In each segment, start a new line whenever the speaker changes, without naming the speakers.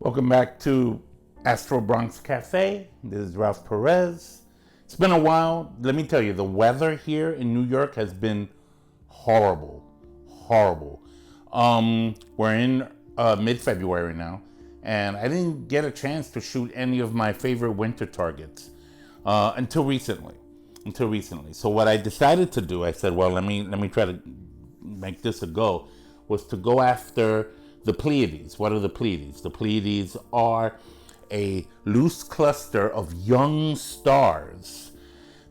Welcome back to Astro Bronx Cafe. This is Ralph Perez. It's been a while. Let me tell you, the weather here in New York has been horrible. Horrible. We're in mid-February now, and I didn't get a chance to shoot any of my favorite winter targets until recently. So what I decided to do, I said, well, let me try to make this a go, was to go after the Pleiades. What are the Pleiades? The Pleiades are a loose cluster of young stars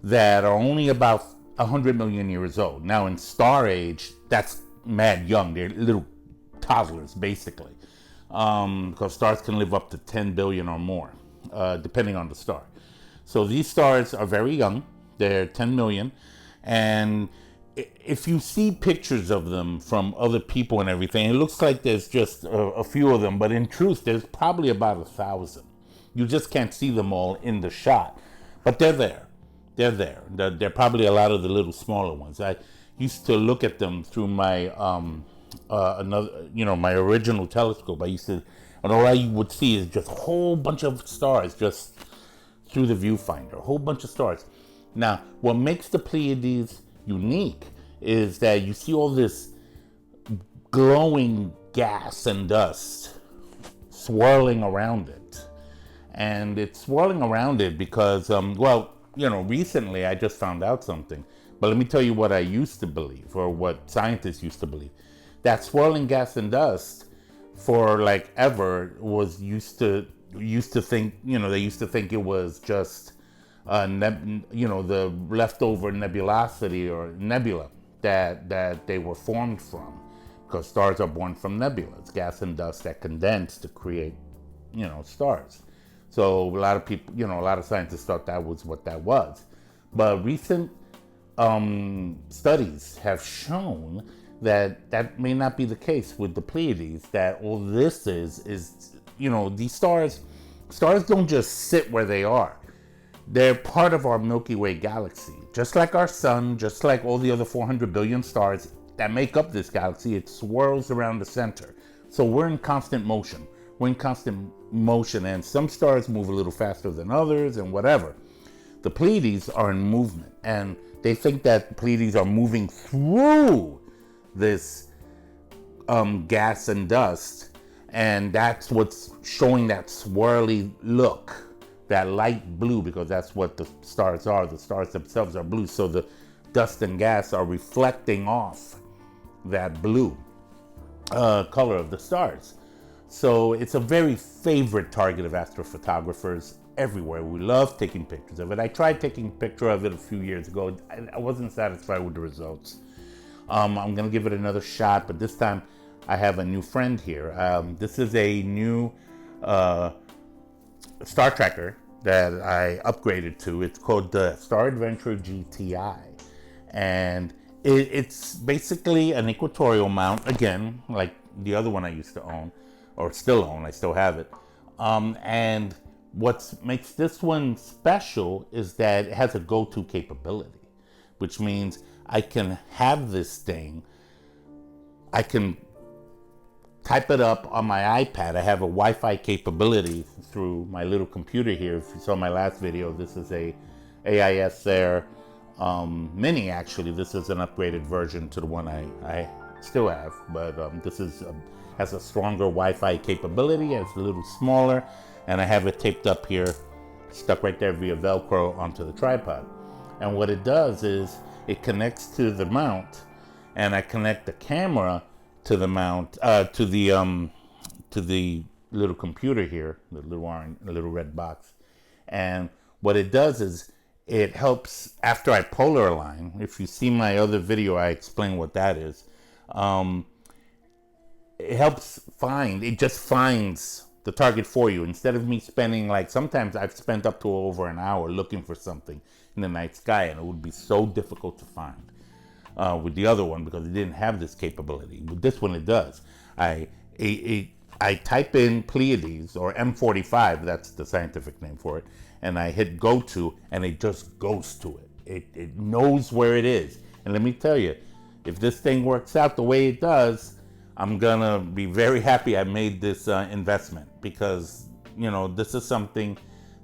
that are only about 100 million years old. Now in star age, that's mad young. They're little toddlers, basically. Because stars can live up to 10 billion or more, depending on the star. So these stars are very young. They're 10 million. And if you see pictures of them from other people and everything, it looks like there's just a few of them, but in truth, there's probably about 1,000. You just can't see them all in the shot, but they're there. They're probably a lot of the little smaller ones. I used to look at them through my my original telescope. And all I would see is just a whole bunch of stars just through the viewfinder, a whole bunch of stars. Now, what makes the Pleiades unique is that you see all this glowing gas and dust swirling around it. And it's swirling around it because, recently I just found out something. But let me tell you what I used to believe, or what scientists used to believe. That swirling gas and dust for like ever was used to think it was just the leftover nebulosity or nebula that they were formed from, because stars are born from nebulas, gas and dust that condense to create, stars. So a lot of people, a lot of scientists thought that was what that was. But recent studies have shown that may not be the case with the Pleiades, that all this is these stars don't just sit where they are. They're part of our Milky Way galaxy. Just like our sun, just like all the other 400 billion stars that make up this galaxy, it swirls around the center. So we're in constant motion. And some stars move a little faster than others and whatever. The Pleiades are in movement, and they think that the Pleiades are moving through this gas and dust, and that's what's showing that swirly look. That light blue, because that's what the stars are. The stars themselves are blue, so the dust and gas are reflecting off that blue color of the stars. So it's a very favorite target of astrophotographers everywhere. We love taking pictures of it. I tried taking a picture of it a few years ago. I wasn't satisfied with the results. I'm going to give it another shot, but this time I have a new friend here. This is a new star tracker that I upgraded to. It's called the Adventurer GTI, and it's basically an equatorial mount, again, like the other one I used to own, or still own. I still have it. And what makes this one special is that it has a go-to capability, which means I can have this thing, I can type it up on my iPad. I have a Wi-Fi capability through my little computer here. If you saw my last video, this is a ASIair Mini. Actually, this is an upgraded version to the one I still have, but this has a stronger Wi-Fi capability. It's a little smaller, and I have it taped up here, stuck right there via Velcro onto the tripod. And what it does is it connects to the mount, and I connect the camera to the mount, to the little computer here, the little red box. And what it does is it helps after I polar align. If you see my other video, I explain what that is. It just finds the target for you, instead of me spending, like, sometimes I've spent up to over an hour looking for something in the night sky, and it would be so difficult to find with the other one, because it didn't have this capability. With this one, it does. I type in Pleiades, or M45, that's the scientific name for it, and I hit go to, and it just goes to it. It knows where it is. And let me tell you, if this thing works out the way it does, I'm gonna be very happy I made this investment, because this is something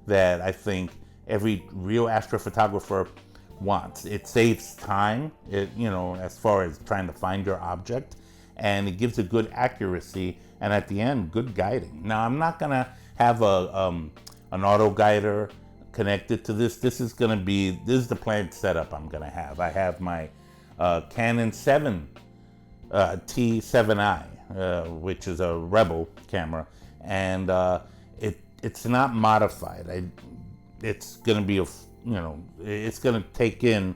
that I think every real astrophotographer wants. It saves time, as far as trying to find your object, and it gives a good accuracy, and at the end, good guiding. Now, I'm not gonna have an auto guider connected to this. This is the planned setup I'm gonna have. I have my Canon 7 T7i, which is a Rebel camera, and it's not modified. It's gonna be it's gonna take in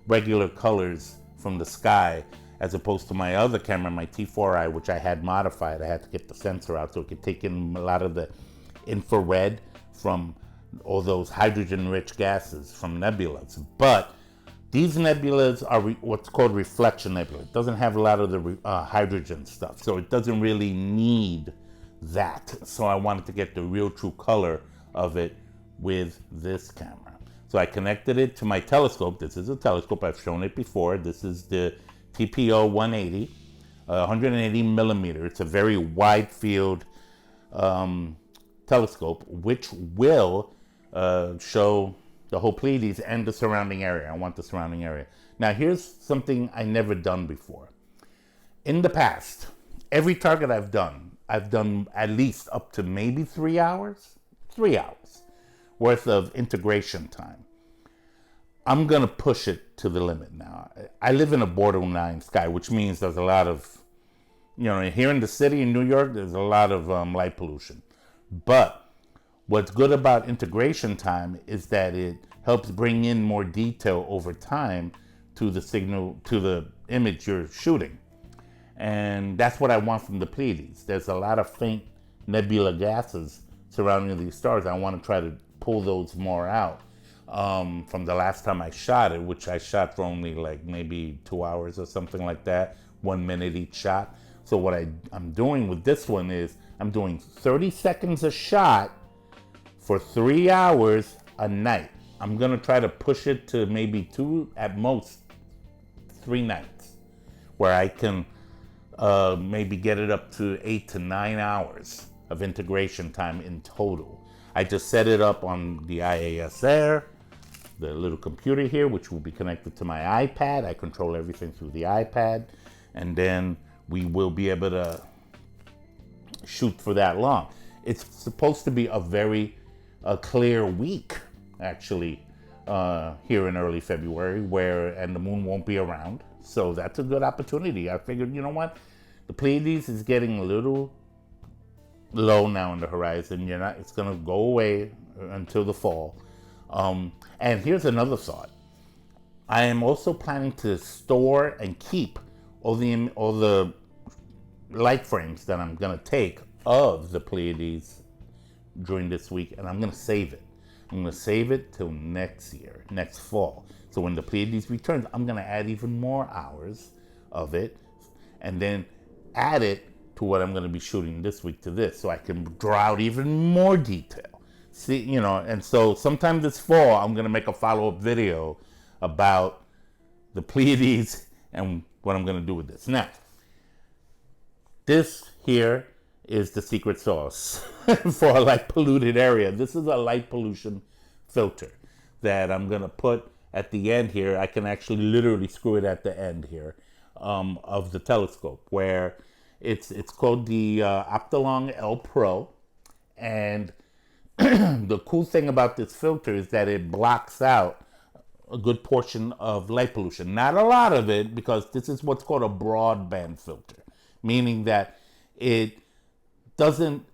regular colors from the sky, as opposed to my other camera, my T4i, which I had modified. I had to get the sensor out so it could take in a lot of the infrared from all those hydrogen-rich gases from nebulas. But these nebulas are what's called reflection nebula. It doesn't have a lot of the hydrogen stuff, so it doesn't really need that. So I wanted to get the real true color of it with this camera. So I connected it to my telescope. This is a telescope. I've shown it before. This is the TPO 180, 180 millimeter. It's a very wide field telescope, which will show the whole Pleiades and the surrounding area. I want the surrounding area. Now, here's something I never done before. In the past, every target I've done at least up to maybe 3 hours worth of integration time. I'm gonna push it to the limit now. I live in a borderline sky, which means there's a lot of, here in the city in New York, there's a lot of light pollution. But what's good about integration time is that it helps bring in more detail over time to the signal, to the image you're shooting. And that's what I want from the Pleiades. There's a lot of faint nebula gases surrounding these stars. I want to try to pull those more out from the last time I shot it, which I shot for only like maybe 2 hours or something like that, 1 minute each shot. So what I'm doing with this one is I'm doing 30 seconds a shot for 3 hours a night. I'm gonna try to push it to maybe 2, at most 3 nights, where I can maybe get it up to 8 to 9 hours of integration time in total. I just set it up on the ASIair, the little computer here, which will be connected to my iPad. I control everything through the iPad, and then we will be able to shoot for that long. It's supposed to be a very clear week, actually, here in early February, and the moon won't be around. So that's a good opportunity. I figured, you know what? The Pleiades is getting a little low now on the horizon. It's gonna go away until the fall. And here's another thought. I am also planning to store and keep all the light frames that I'm gonna take of the Pleiades during this week, and I'm gonna save it. I'm gonna save it till next year, next fall. So when the Pleiades returns, I'm gonna add even more hours of it, and then add it to what I'm gonna be shooting this week to this, so I can draw out even more detail. See, and so sometime this fall, I'm gonna make a follow-up video about the Pleiades and what I'm gonna do with this. Now, this here is the secret sauce for a light polluted area. This is a light pollution filter that I'm gonna put at the end here. I can actually literally screw it at the end here of the telescope, where it's called the Optolong L Pro. And the cool thing about this filter is that it blocks out a good portion of light pollution. Not a lot of it, because this is what's called a broadband filter, meaning that it doesn't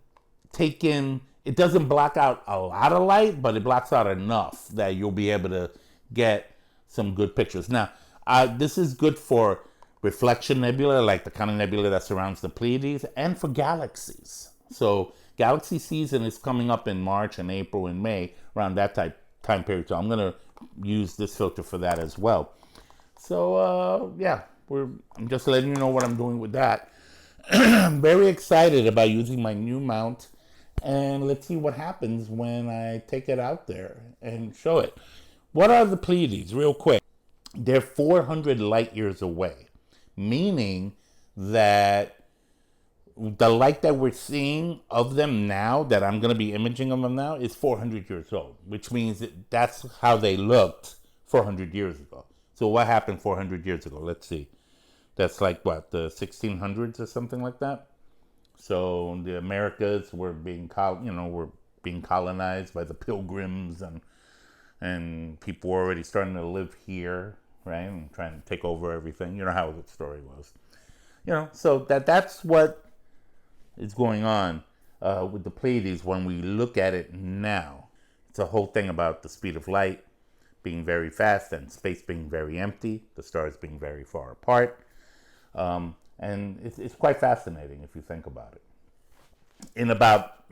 block out a lot of light, but it blocks out enough that you'll be able to get some good pictures. Now, this is good for reflection nebula, like the kind of nebula that surrounds the Pleiades, and for galaxies. So galaxy season is coming up in March and April and May, around that time period. So I'm gonna use this filter for that as well. So yeah, I'm just letting you know what I'm doing with that. I'm very excited about using my new mount, and let's see what happens when I take it out there and show it. What are the Pleiades, real quick? They're 400 light years away, meaning that The light that we're seeing of them now, that I'm going to be imaging of them now, is 400 years old, which means that's how they looked 400 years ago. So what happened 400 years ago? Let's see. That's like what, the 1600s or something like that. So the Americas were being were being colonized by the Pilgrims, and people were already starting to live here, right, and trying to take over everything. You know how the story was. So that's what is going on with the Pleiades when we look at it now. It's a whole thing about the speed of light being very fast and space being very empty, the stars being very far apart. And it's quite fascinating if you think about it. In about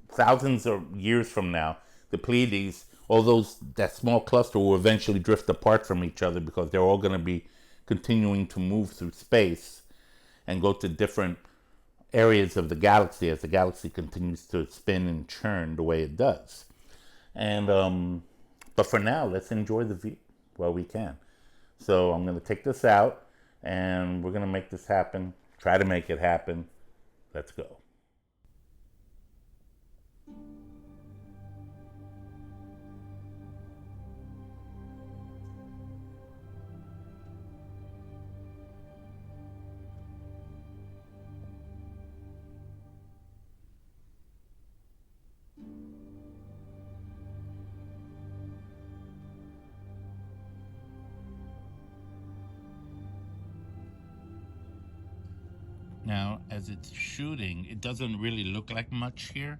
thousands of years from now, the Pleiades, all that small cluster, will eventually drift apart from each other because they're all going to be continuing to move through space and go to different areas of the galaxy as the galaxy continues to spin and churn the way it does. And but for now, let's enjoy the view while we can. So I'm going to take this out, and we're going to make this happen. Try to make it happen. Let's go. Now, as it's shooting, it doesn't really look like much here.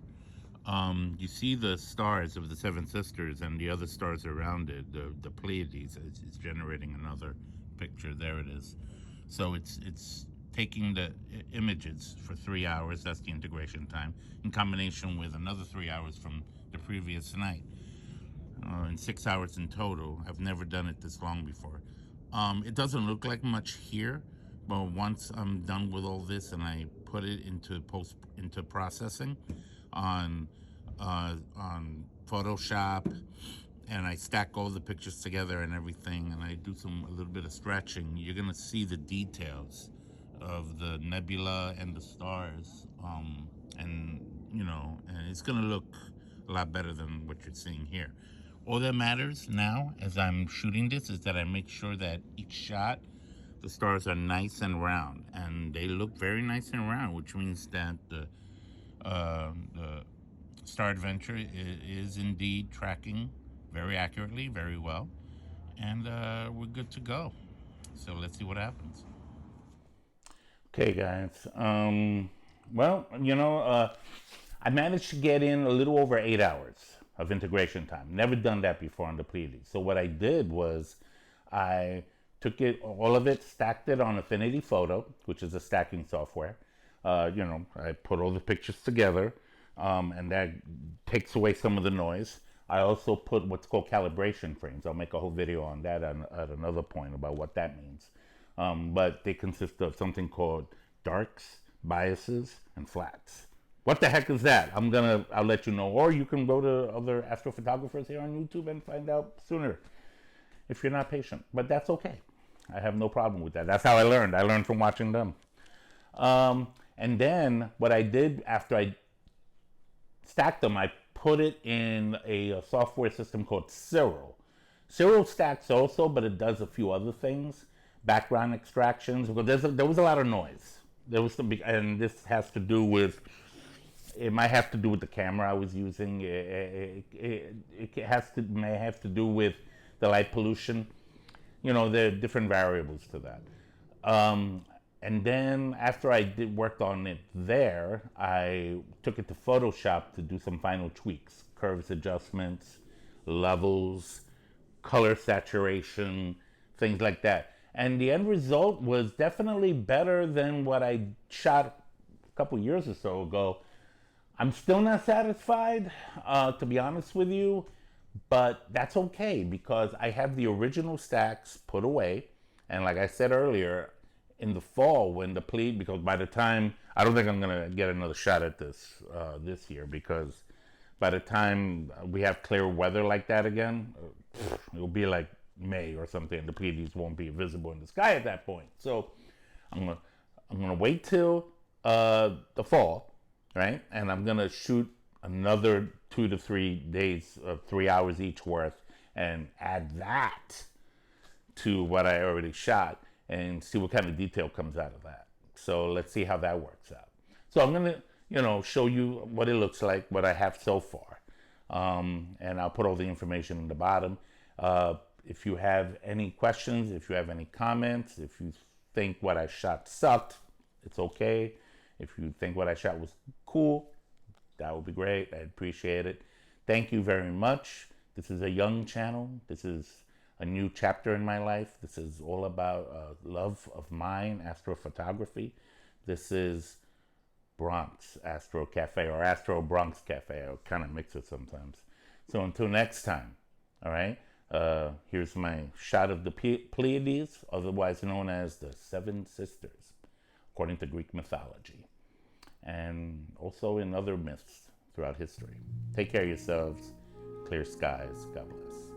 You see the stars of the Seven Sisters and the other stars around it, the Pleiades. It's generating another picture. There it is. So it's taking the images for 3 hours. That's the integration time, in combination with another 3 hours from the previous night. And 6 hours in total. I've never done it this long before. It doesn't look like much here, but once I'm done with all this and I put it into processing on Photoshop, and I stack all the pictures together and everything, and I do a little bit of stretching, you're gonna see the details of the nebula and the stars, and and it's gonna look a lot better than what you're seeing here. All that matters now, as I'm shooting this, is that I make sure that each shot, the stars are nice and round, and they look very nice and round, which means that the Star Adventure is indeed tracking very accurately, very well, and we're good to go. So let's see what happens. Okay, guys. Well, I managed to get in a little over 8 hours of integration time. Never done that before on the Pleiades. So what I did was I took all of it, stacked it on Affinity Photo, which is a stacking software. I put all the pictures together, and that takes away some of the noise. I also put what's called calibration frames. I'll make a whole video on that at another point about what that means. But they consist of something called darks, biases, and flats. What the heck is that? I'll let you know, or you can go to other astrophotographers here on YouTube and find out sooner if you're not patient. But that's okay. I have no problem with that. That's how I learned. I learned from watching them. And then what I did after I stacked them, I put it in a software system called Cirro. Cirro stacks also, but it does a few other things, background extractions, because there was a lot of noise. And this has to do with, it might have to do with the camera I was using. It may have to do with the light pollution. There are different variables to that. And then after I worked on it there, I took it to Photoshop to do some final tweaks, curves adjustments, levels, color saturation, things like that. And the end result was definitely better than what I shot a couple years or so ago. I'm still not satisfied, to be honest with you, but that's okay because I have the original stacks put away. And like I said earlier, in the fall when the Pleiades, because by the time, I don't think I'm going to get another shot at this year, because by the time we have clear weather like that again, it'll be like May or something. The Pleiades won't be visible in the sky at that point. So I'm gonna wait till the fall, right? And I'm gonna shoot another 2 to 3 days of 3 hours each worth and add that to what I already shot and see what kind of detail comes out of that. So let's see how that works out. So I'm gonna, show you what it looks like, what I have so far. And I'll put all the information in the bottom. If you have any questions, if you have any comments, if you think what I shot sucked, it's okay. If you think what I shot was cool, that would be great. I'd appreciate it. Thank you very much. This is a young channel. This is a new chapter in my life. This is all about love of mine, astrophotography. This is Bronx Astro Cafe, or Astro Bronx Cafe. I kind of mix it sometimes. So until next time, all right? Here's my shot of the Pleiades, otherwise known as the Seven Sisters, according to Greek mythology, and also in other myths throughout history. Take care of yourselves. Clear skies. God bless.